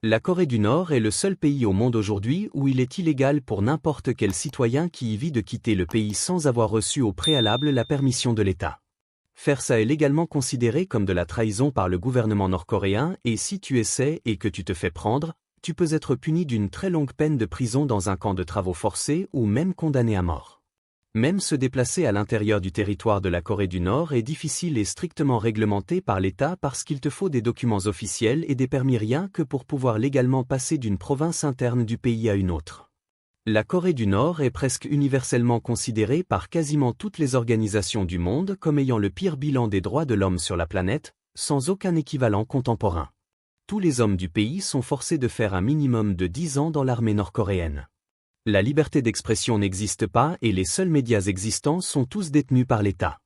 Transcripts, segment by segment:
La Corée du Nord est le seul pays au monde aujourd'hui où il est illégal pour n'importe quel citoyen qui y vit de quitter le pays sans avoir reçu au préalable la permission de l'État. Faire ça est légalement considéré comme de la trahison par le gouvernement nord-coréen et si tu essaies et que tu te fais prendre, tu peux être puni d'une très longue peine de prison dans un camp de travaux forcés ou même condamné à mort. Même se déplacer à l'intérieur du territoire de la Corée du Nord est difficile et strictement réglementé par l'État parce qu'il te faut des documents officiels et des permis rien que pour pouvoir légalement passer d'une province interne du pays à une autre. La Corée du Nord est presque universellement considérée par quasiment toutes les organisations du monde comme ayant le pire bilan des droits de l'homme sur la planète, sans aucun équivalent contemporain. Tous les hommes du pays sont forcés de faire un minimum de 10 ans dans l'armée nord-coréenne. La liberté d'expression n'existe pas et les seuls médias existants sont tous détenus par l'État.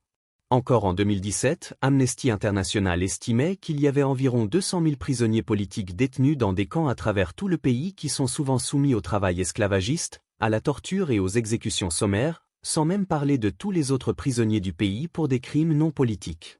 Encore en 2017, Amnesty International estimait qu'il y avait environ 200 000 prisonniers politiques détenus dans des camps à travers tout le pays qui sont souvent soumis au travail esclavagiste, à la torture et aux exécutions sommaires, sans même parler de tous les autres prisonniers du pays pour des crimes non politiques.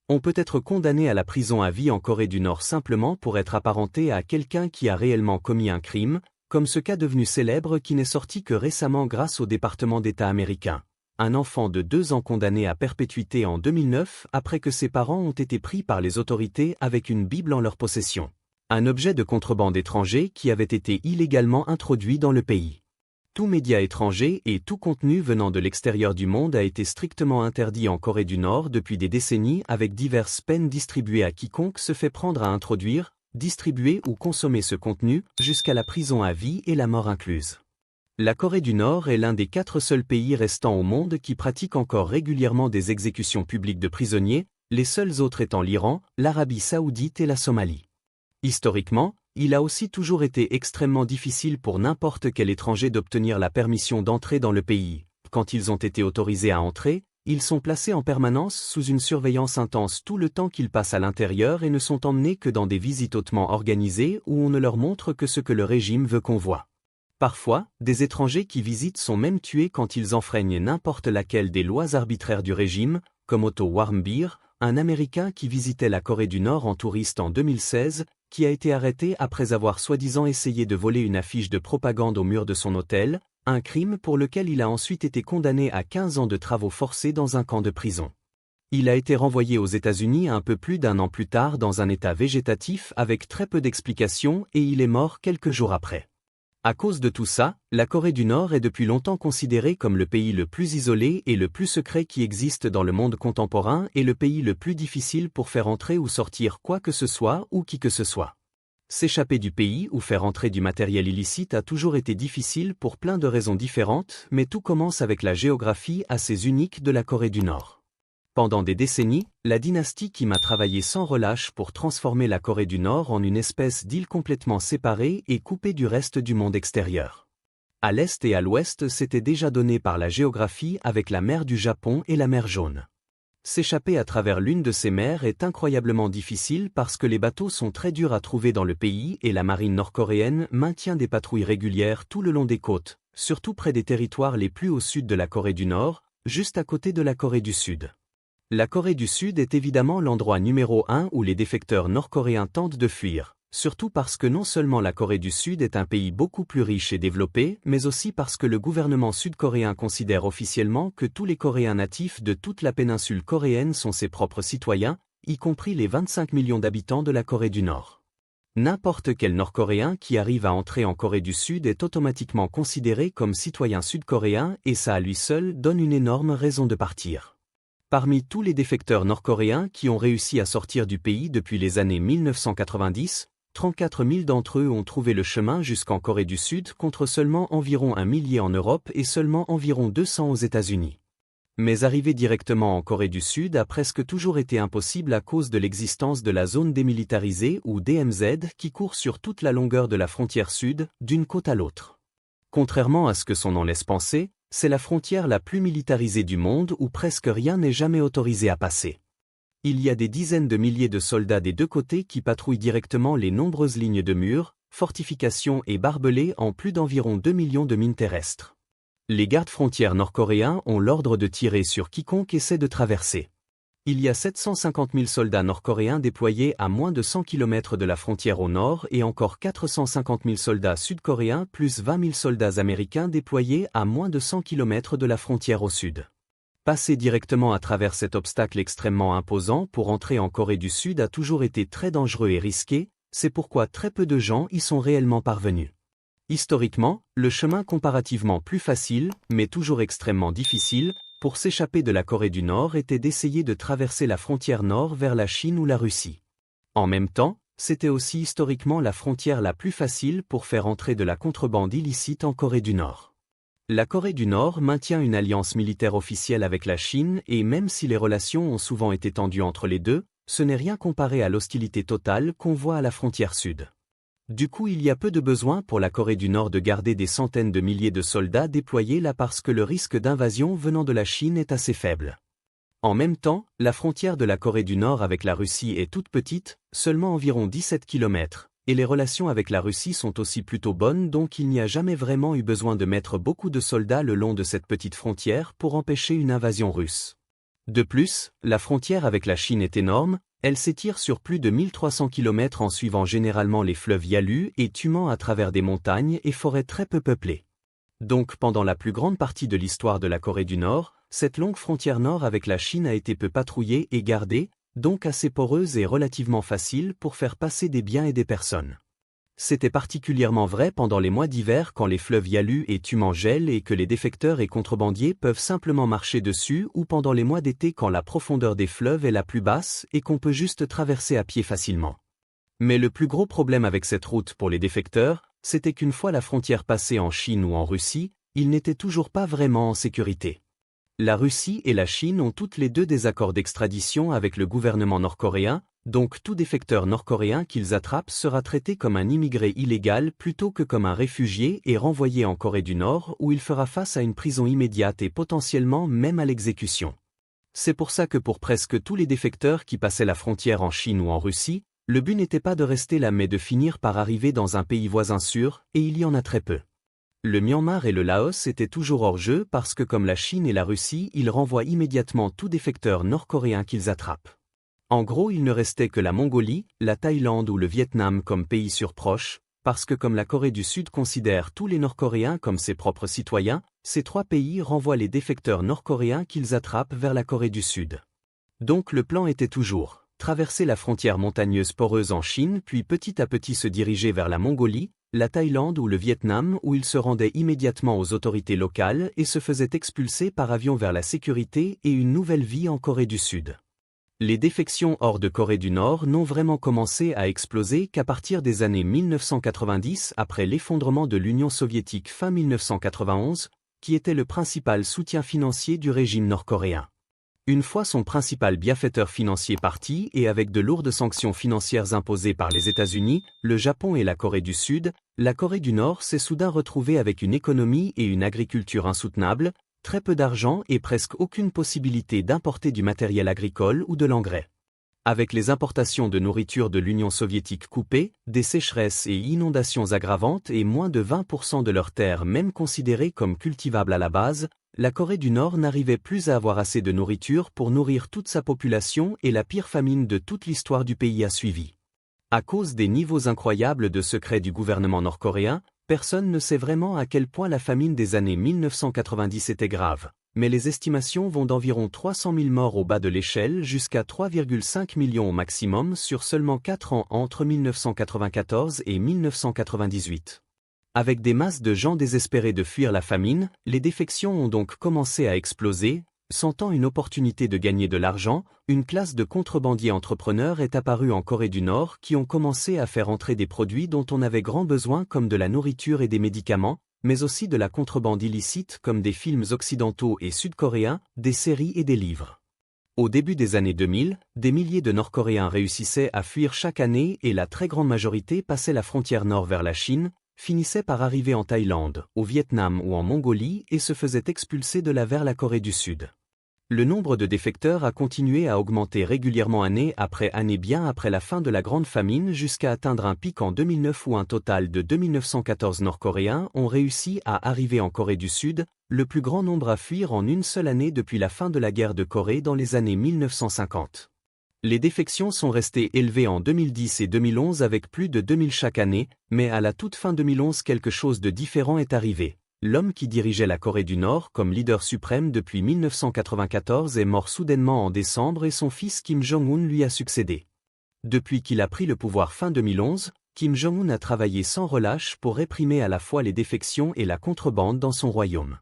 On peut être condamné à la prison à vie en Corée du Nord simplement pour être apparenté à quelqu'un qui a réellement commis un crime, comme ce cas devenu célèbre qui n'est sorti que récemment grâce au département d'État américain. Un enfant de 2 ans condamné à perpétuité en 2009 après que ses parents ont été pris par les autorités avec une Bible en leur possession. Un objet de contrebande étranger qui avait été illégalement introduit dans le pays. Tout média étranger et tout contenu venant de l'extérieur du monde a été strictement interdit en Corée du Nord depuis des décennies avec diverses peines distribuées à quiconque se fait prendre à introduire, distribuer ou consommer ce contenu, jusqu'à la prison à vie et la mort incluse. La Corée du Nord est l'un des 4 seuls pays restants au monde qui pratiquent encore régulièrement des exécutions publiques de prisonniers, les seuls autres étant l'Iran, l'Arabie Saoudite et la Somalie. Historiquement, il a aussi toujours été extrêmement difficile pour n'importe quel étranger d'obtenir la permission d'entrer dans le pays. Quand ils ont été autorisés à entrer, ils sont placés en permanence sous une surveillance intense tout le temps qu'ils passent à l'intérieur et ne sont emmenés que dans des visites hautement organisées où on ne leur montre que ce que le régime veut qu'on voie. Parfois, des étrangers qui visitent sont même tués quand ils enfreignent n'importe laquelle des lois arbitraires du régime, comme Otto Warmbier, un Américain qui visitait la Corée du Nord en touriste en 2016, qui a été arrêté après avoir soi-disant essayé de voler une affiche de propagande au mur de son hôtel, un crime pour lequel il a ensuite été condamné à 15 ans de travaux forcés dans un camp de prison. Il a été renvoyé aux États-Unis un peu plus d'1 an plus tard dans un état végétatif avec très peu d'explications et il est mort quelques jours après. À cause de tout ça, la Corée du Nord est depuis longtemps considérée comme le pays le plus isolé et le plus secret qui existe dans le monde contemporain et le pays le plus difficile pour faire entrer ou sortir quoi que ce soit ou qui que ce soit. S'échapper du pays ou faire entrer du matériel illicite a toujours été difficile pour plein de raisons différentes, mais tout commence avec la géographie assez unique de la Corée du Nord. Pendant des décennies, la dynastie Kim a travaillé sans relâche pour transformer la Corée du Nord en une espèce d'île complètement séparée et coupée du reste du monde extérieur. À l'est et à l'ouest c'était déjà donné par la géographie avec la mer du Japon et la mer Jaune. S'échapper à travers l'une de ces mers est incroyablement difficile parce que les bateaux sont très durs à trouver dans le pays et la marine nord-coréenne maintient des patrouilles régulières tout le long des côtes, surtout près des territoires les plus au sud de la Corée du Nord, juste à côté de la Corée du Sud. La Corée du Sud est évidemment l'endroit numéro 1 où les défecteurs nord-coréens tentent de fuir, surtout parce que non seulement la Corée du Sud est un pays beaucoup plus riche et développé, mais aussi parce que le gouvernement sud-coréen considère officiellement que tous les Coréens natifs de toute la péninsule coréenne sont ses propres citoyens, y compris les 25 millions d'habitants de la Corée du Nord. N'importe quel Nord-Coréen qui arrive à entrer en Corée du Sud est automatiquement considéré comme citoyen sud-coréen et ça à lui seul donne une énorme raison de partir. Parmi tous les défecteurs nord-coréens qui ont réussi à sortir du pays depuis les années 1990, 34 000 d'entre eux ont trouvé le chemin jusqu'en Corée du Sud contre seulement environ 1 millier en Europe et seulement environ 200 aux États-Unis. Mais arriver directement en Corée du Sud a presque toujours été impossible à cause de l'existence de la zone démilitarisée ou DMZ qui court sur toute la longueur de la frontière sud, d'une côte à l'autre. Contrairement à ce que son nom laisse penser, c'est la frontière la plus militarisée du monde où presque rien n'est jamais autorisé à passer. Il y a des dizaines de milliers de soldats des deux côtés qui patrouillent directement les nombreuses lignes de murs, fortifications et barbelés en plus d'environ 2 millions de mines terrestres. Les gardes-frontières nord-coréens ont l'ordre de tirer sur quiconque essaie de traverser. Il y a 750 000 soldats nord-coréens déployés à moins de 100 km de la frontière au nord et encore 450 000 soldats sud-coréens plus 20 000 soldats américains déployés à moins de 100 km de la frontière au sud. Passer directement à travers cet obstacle extrêmement imposant pour entrer en Corée du Sud a toujours été très dangereux et risqué, c'est pourquoi très peu de gens y sont réellement parvenus. Historiquement, le chemin comparativement plus facile, mais toujours extrêmement difficile, pour s'échapper de la Corée du Nord était d'essayer de traverser la frontière nord vers la Chine ou la Russie. En même temps, c'était aussi historiquement la frontière la plus facile pour faire entrer de la contrebande illicite en Corée du Nord. La Corée du Nord maintient une alliance militaire officielle avec la Chine et même si les relations ont souvent été tendues entre les deux, ce n'est rien comparé à l'hostilité totale qu'on voit à la frontière sud. Du coup, il y a peu de besoin pour la Corée du Nord de garder des centaines de milliers de soldats déployés là parce que le risque d'invasion venant de la Chine est assez faible. En même temps, la frontière de la Corée du Nord avec la Russie est toute petite, seulement environ 17 km, et les relations avec la Russie sont aussi plutôt bonnes donc il n'y a jamais vraiment eu besoin de mettre beaucoup de soldats le long de cette petite frontière pour empêcher une invasion russe. De plus, la frontière avec la Chine est énorme, elle s'étire sur plus de 1300 km en suivant généralement les fleuves Yalu et Tuman à travers des montagnes et forêts très peu peuplées. Donc pendant la plus grande partie de l'histoire de la Corée du Nord, cette longue frontière nord avec la Chine a été peu patrouillée et gardée, donc assez poreuse et relativement facile pour faire passer des biens et des personnes. C'était particulièrement vrai pendant les mois d'hiver quand les fleuves Yalu et Tuman gèlent et que les défecteurs et contrebandiers peuvent simplement marcher dessus ou pendant les mois d'été quand la profondeur des fleuves est la plus basse et qu'on peut juste traverser à pied facilement. Mais le plus gros problème avec cette route pour les défecteurs, c'était qu'une fois la frontière passée en Chine ou en Russie, ils n'étaient toujours pas vraiment en sécurité. La Russie et la Chine ont toutes les deux des accords d'extradition avec le gouvernement nord-coréen, donc tout défecteur nord-coréen qu'ils attrapent sera traité comme un immigré illégal plutôt que comme un réfugié et renvoyé en Corée du Nord où il fera face à une prison immédiate et potentiellement même à l'exécution. C'est pour ça que pour presque tous les défecteurs qui passaient la frontière en Chine ou en Russie, le but n'était pas de rester là mais de finir par arriver dans un pays voisin sûr, et il y en a très peu. Le Myanmar et le Laos étaient toujours hors jeu parce que comme la Chine et la Russie, ils renvoient immédiatement tout défecteur nord-coréen qu'ils attrapent. En gros, il ne restait que la Mongolie, la Thaïlande ou le Vietnam comme pays surproches, parce que comme la Corée du Sud considère tous les Nord-Coréens comme ses propres citoyens, ces trois pays renvoient les défecteurs nord-coréens qu'ils attrapent vers la Corée du Sud. Donc le plan était toujours traverser la frontière montagneuse poreuse en Chine puis petit à petit se diriger vers la Mongolie, la Thaïlande ou le Vietnam où ils se rendaient immédiatement aux autorités locales et se faisaient expulser par avion vers la sécurité et une nouvelle vie en Corée du Sud. Les défections hors de Corée du Nord n'ont vraiment commencé à exploser qu'à partir des années 1990 après l'effondrement de l'Union soviétique fin 1991, qui était le principal soutien financier du régime nord-coréen. Une fois son principal bienfaiteur financier parti et avec de lourdes sanctions financières imposées par les États-Unis, le Japon et la Corée du Sud, la Corée du Nord s'est soudain retrouvée avec une économie et une agriculture insoutenables, très peu d'argent et presque aucune possibilité d'importer du matériel agricole ou de l'engrais. Avec les importations de nourriture de l'Union soviétique coupées, des sécheresses et inondations aggravantes et moins de 20% de leurs terres même considérées comme cultivables à la base, la Corée du Nord n'arrivait plus à avoir assez de nourriture pour nourrir toute sa population et la pire famine de toute l'histoire du pays a suivi. À cause des niveaux incroyables de secret du gouvernement nord-coréen, personne ne sait vraiment à quel point la famine des années 1990 était grave, mais les estimations vont d'environ 300 000 morts au bas de l'échelle jusqu'à 3,5 millions au maximum sur seulement 4 ans entre 1994 et 1998. Avec des masses de gens désespérés de fuir la famine, les défections ont donc commencé à exploser. Sentant une opportunité de gagner de l'argent, une classe de contrebandiers entrepreneurs est apparue en Corée du Nord qui ont commencé à faire entrer des produits dont on avait grand besoin comme de la nourriture et des médicaments, mais aussi de la contrebande illicite comme des films occidentaux et sud-coréens, des séries et des livres. Au début des années 2000, des milliers de Nord-Coréens réussissaient à fuir chaque année et la très grande majorité passait la frontière nord vers la Chine, finissait par arriver en Thaïlande, au Vietnam ou en Mongolie et se faisait expulser de là vers la Corée du Sud. le nombre de défecteurs a continué à augmenter régulièrement année après année bien après la fin de la Grande Famine jusqu'à atteindre un pic en 2009 où un total de 2914 Nord-Coréens ont réussi à arriver en Corée du Sud, le plus grand nombre à fuir en une seule année depuis la fin de la guerre de Corée dans les années 1950. Les défections sont restées élevées en 2010 et 2011 avec plus de 2000 chaque année, mais à la toute fin 2011 quelque chose de différent est arrivé. L'homme qui dirigeait la Corée du Nord comme leader suprême depuis 1994 est mort soudainement en décembre et son fils Kim Jong-un lui a succédé. Depuis qu'il a pris le pouvoir fin 2011, Kim Jong-un a travaillé sans relâche pour réprimer à la fois les défections et la contrebande dans son royaume.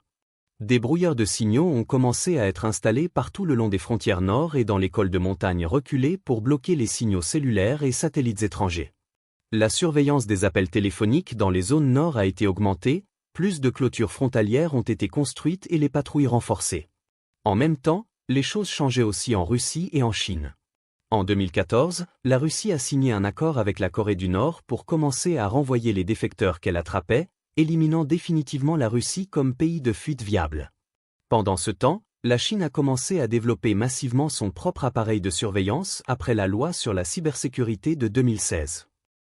Des brouilleurs de signaux ont commencé à être installés partout le long des frontières nord et dans les cols de montagne reculés pour bloquer les signaux cellulaires et satellites étrangers. La surveillance des appels téléphoniques dans les zones nord a été augmentée, plus de clôtures frontalières ont été construites et les patrouilles renforcées. En même temps, les choses changeaient aussi en Russie et en Chine. En 2014, la Russie a signé un accord avec la Corée du Nord pour commencer à renvoyer les défecteurs qu'elle attrapait, éliminant définitivement la Russie comme pays de fuite viable. Pendant ce temps, la Chine a commencé à développer massivement son propre appareil de surveillance après la loi sur la cybersécurité de 2016.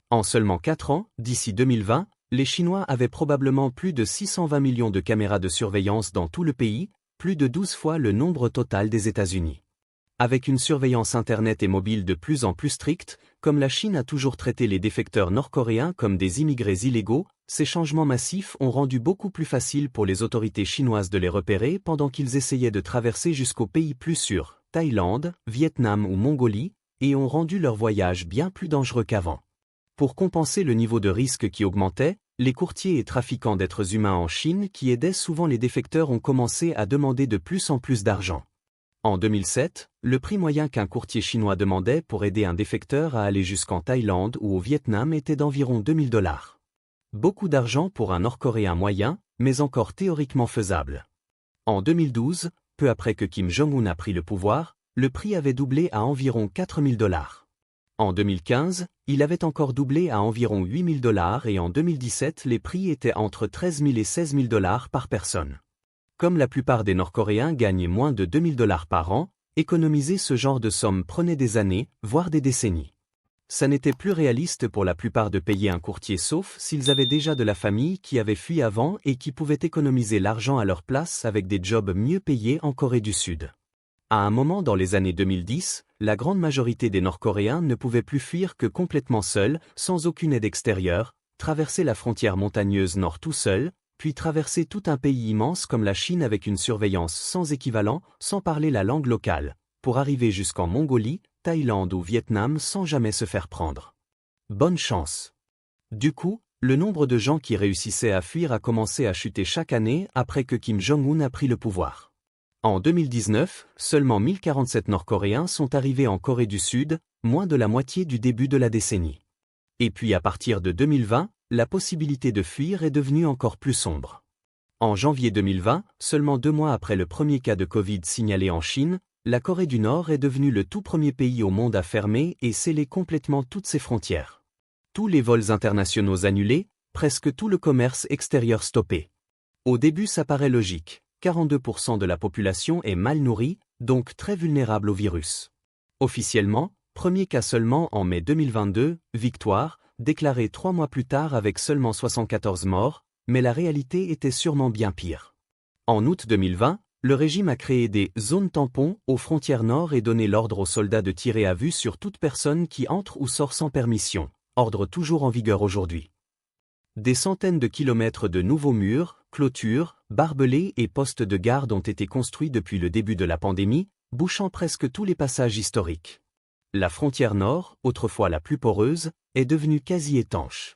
En seulement 4 ans, d'ici 2020, les Chinois avaient probablement plus de 620 millions de caméras de surveillance dans tout le pays, plus de 12 fois le nombre total des États-Unis. Avec une surveillance Internet et mobile de plus en plus stricte, comme la Chine a toujours traité les défecteurs nord-coréens comme des immigrés illégaux, ces changements massifs ont rendu beaucoup plus facile pour les autorités chinoises de les repérer pendant qu'ils essayaient de traverser jusqu'aux pays plus sûrs, Thaïlande, Vietnam ou Mongolie, et ont rendu leur voyage bien plus dangereux qu'avant. Pour compenser le niveau de risque qui augmentait, les courtiers et trafiquants d'êtres humains en Chine qui aidaient souvent les défecteurs ont commencé à demander de plus en plus d'argent. En 2007, le prix moyen qu'un courtier chinois demandait pour aider un défecteur à aller jusqu'en Thaïlande ou au Vietnam était d'environ 2000 $. Beaucoup d'argent pour un Nord-Coréen moyen, mais encore théoriquement faisable. En 2012, peu après que Kim Jong-un a pris le pouvoir, le prix avait doublé à environ 4000 $. En 2015, il avait encore doublé à environ 8000 $ et en 2017 les prix étaient entre 13 000 et 16 000 $ par personne. Comme la plupart des Nord-Coréens gagnent moins de 2000 $ par an, économiser ce genre de somme prenait des années, voire des décennies. Ça n'était plus réaliste pour la plupart de payer un courtier sauf s'ils avaient déjà de la famille qui avait fui avant et qui pouvaient économiser l'argent à leur place avec des jobs mieux payés en Corée du Sud. À un moment dans les années 2010, la grande majorité des Nord-Coréens ne pouvaient plus fuir que complètement seuls, sans aucune aide extérieure, traverser la frontière montagneuse nord tout seul, puis traverser tout un pays immense comme la Chine avec une surveillance sans équivalent, sans parler la langue locale, pour arriver jusqu'en Mongolie, Thaïlande ou Vietnam sans jamais se faire prendre. Bonne chance. Du coup, le nombre de gens qui réussissaient à fuir a commencé à chuter chaque année après que Kim Jong-un a pris le pouvoir. En 2019, seulement 1047 Nord-Coréens sont arrivés en Corée du Sud, moins de la moitié du début de la décennie. Et puis à partir de 2020, la possibilité de fuir est devenue encore plus sombre. En janvier 2020, seulement 2 mois après le premier cas de Covid signalé en Chine, la Corée du Nord est devenue le tout premier pays au monde à fermer et sceller complètement toutes ses frontières. Tous les vols internationaux annulés, presque tout le commerce extérieur stoppé. Au début ça paraît logique, 42% de la population est mal nourrie, donc très vulnérable au virus. Officiellement, premier cas seulement en mai 2022, victoire, déclaré 3 mois plus tard avec seulement 74 morts, mais la réalité était sûrement bien pire. En août 2020, le régime a créé des « zones tampons » aux frontières nord et donné l'ordre aux soldats de tirer à vue sur toute personne qui entre ou sort sans permission, ordre toujours en vigueur aujourd'hui. Des centaines de kilomètres de nouveaux murs, clôtures, barbelés et postes de garde ont été construits depuis le début de la pandémie, bouchant presque tous les passages historiques. La frontière nord, autrefois la plus poreuse, est devenue quasi étanche.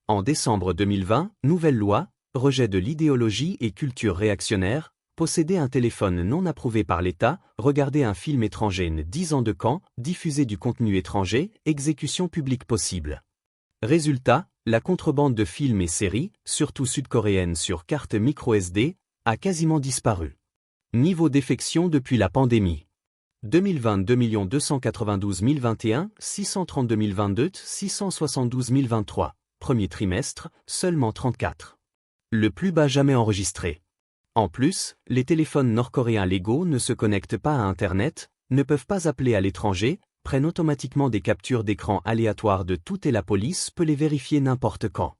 En décembre 2020, nouvelle loi, rejet de l'idéologie et culture réactionnaire, posséder un téléphone non approuvé par l'État, regarder un film étranger 10 ans de camp, diffuser du contenu étranger, exécution publique possible. Résultat, la contrebande de films et séries, surtout sud-coréennes sur carte micro-SD, a quasiment disparu. Niveau défection depuis la pandémie. 2020 2 292 021, 632 022, 672 023. Premier trimestre, seulement 34. Le plus bas jamais enregistré. En plus, les téléphones nord-coréens légaux ne se connectent pas à Internet, ne peuvent pas appeler à l'étranger, prennent automatiquement des captures d'écran aléatoires de tout et la police peut les vérifier n'importe quand.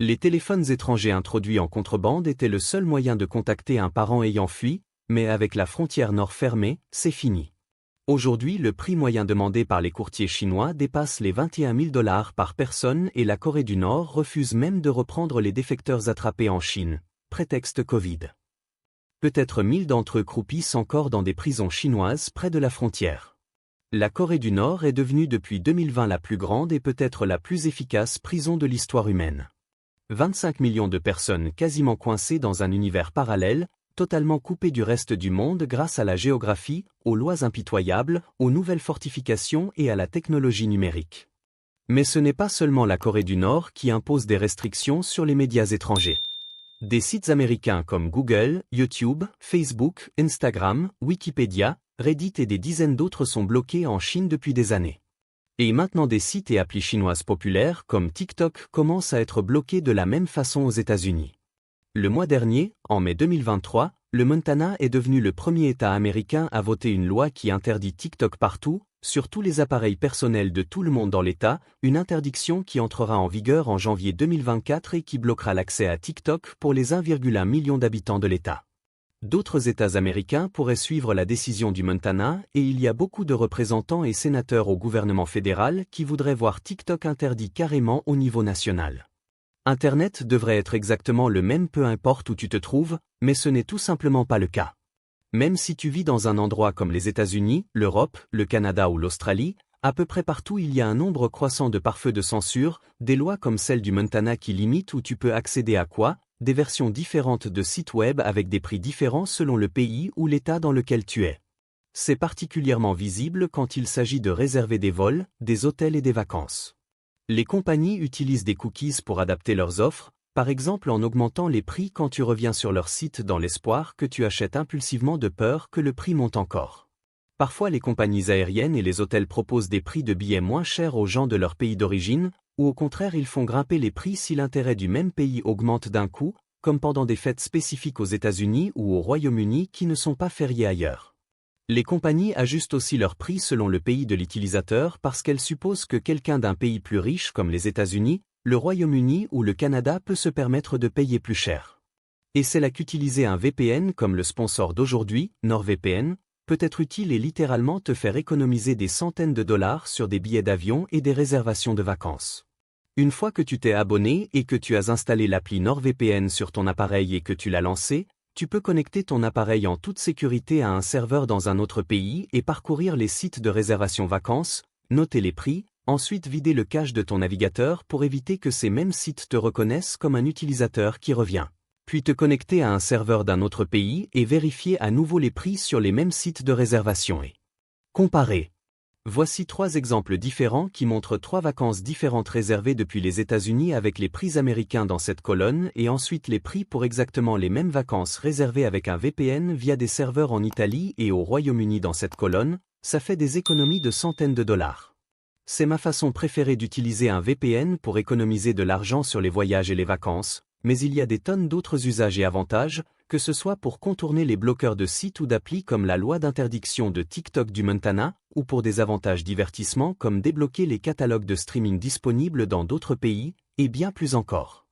Les téléphones étrangers introduits en contrebande étaient le seul moyen de contacter un parent ayant fui, mais avec la frontière nord fermée, c'est fini. Aujourd'hui, le prix moyen demandé par les courtiers chinois dépasse les 21 000 $ par personne et la Corée du Nord refuse même de reprendre les défecteurs attrapés en Chine, prétexte Covid. Peut-être 1000 d'entre eux croupissent encore dans des prisons chinoises près de la frontière. La Corée du Nord est devenue depuis 2020 la plus grande et peut-être la plus efficace prison de l'histoire humaine. 25 millions de personnes quasiment coincées dans un univers parallèle, totalement coupé du reste du monde grâce à la géographie, aux lois impitoyables, aux nouvelles fortifications et à la technologie numérique. Mais ce n'est pas seulement la Corée du Nord qui impose des restrictions sur les médias étrangers. Des sites américains comme Google, YouTube, Facebook, Instagram, Wikipédia, Reddit et des dizaines d'autres sont bloqués en Chine depuis des années. Et maintenant des sites et applis chinoises populaires comme TikTok commencent à être bloqués de la même façon aux États-Unis. Le mois dernier, en mai 2023, le Montana est devenu le premier État américain à voter une loi qui interdit TikTok partout, sur tous les appareils personnels de tout le monde dans l'État, une interdiction qui entrera en vigueur en janvier 2024 et qui bloquera l'accès à TikTok pour les 1,1 million d'habitants de l'État. D'autres États américains pourraient suivre la décision du Montana et il y a beaucoup de représentants et sénateurs au gouvernement fédéral qui voudraient voir TikTok interdit carrément au niveau national. Internet devrait être exactement le même peu importe où tu te trouves, mais ce n'est tout simplement pas le cas. Même si tu vis dans un endroit comme les États-Unis, l'Europe, le Canada ou l'Australie, à peu près partout il y a un nombre croissant de pare-feux de censure, des lois comme celle du Montana qui limitent où tu peux accéder à quoi, des versions différentes de sites web avec des prix différents selon le pays ou l'État dans lequel tu es. C'est particulièrement visible quand il s'agit de réserver des vols, des hôtels et des vacances. Les compagnies utilisent des cookies pour adapter leurs offres, par exemple en augmentant les prix quand tu reviens sur leur site dans l'espoir que tu achètes impulsivement de peur que le prix monte encore. Parfois les compagnies aériennes et les hôtels proposent des prix de billets moins chers aux gens de leur pays d'origine, ou au contraire ils font grimper les prix si l'intérêt du même pays augmente d'un coup, comme pendant des fêtes spécifiques aux États-Unis ou au Royaume-Uni qui ne sont pas fériées ailleurs. Les compagnies ajustent aussi leurs prix selon le pays de l'utilisateur parce qu'elles supposent que quelqu'un d'un pays plus riche comme les États-Unis, le Royaume-Uni ou le Canada peut se permettre de payer plus cher. Et c'est là qu'utiliser un VPN comme le sponsor d'aujourd'hui, NordVPN, peut être utile et littéralement te faire économiser des centaines de dollars sur des billets d'avion et des réservations de vacances. Une fois que tu t'es abonné et que tu as installé l'appli NordVPN sur ton appareil et que tu l'as lancé, tu peux connecter ton appareil en toute sécurité à un serveur dans un autre pays et parcourir les sites de réservation vacances, noter les prix, ensuite vider le cache de ton navigateur pour éviter que ces mêmes sites te reconnaissent comme un utilisateur qui revient. Puis te connecter à un serveur d'un autre pays et vérifier à nouveau les prix sur les mêmes sites de réservation et comparer. Voici 3 exemples différents qui montrent 3 vacances différentes réservées depuis les États-Unis avec les prix américains dans cette colonne et ensuite les prix pour exactement les mêmes vacances réservées avec un VPN via des serveurs en Italie et au Royaume-Uni dans cette colonne, ça fait des économies de centaines de dollars. C'est ma façon préférée d'utiliser un VPN pour économiser de l'argent sur les voyages et les vacances, mais il y a des tonnes d'autres usages et avantages, que ce soit pour contourner les bloqueurs de sites ou d'applis comme la loi d'interdiction de TikTok du Montana, ou pour des avantages divertissement comme débloquer les catalogues de streaming disponibles dans d'autres pays, et bien plus encore.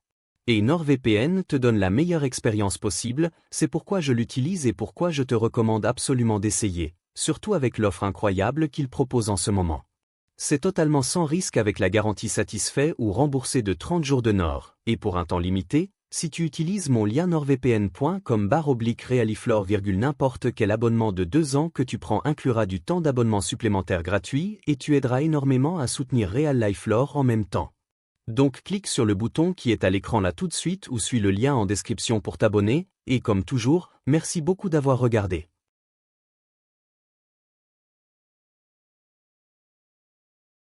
Et NordVPN te donne la meilleure expérience possible, c'est pourquoi je l'utilise et pourquoi je te recommande absolument d'essayer, surtout avec l'offre incroyable qu'il propose en ce moment. C'est totalement sans risque avec la garantie satisfait ou remboursée de 30 jours de Nord, et pour un temps limité, si tu utilises mon lien nordvpn.com/realiflore, n'importe quel abonnement de 2 ans que tu prends inclura du temps d'abonnement supplémentaire gratuit et tu aideras énormément à soutenir Real Life Lore en même temps. Donc clique sur le bouton qui est à l'écran là tout de suite ou suis le lien en description pour t'abonner, et comme toujours, merci beaucoup d'avoir regardé.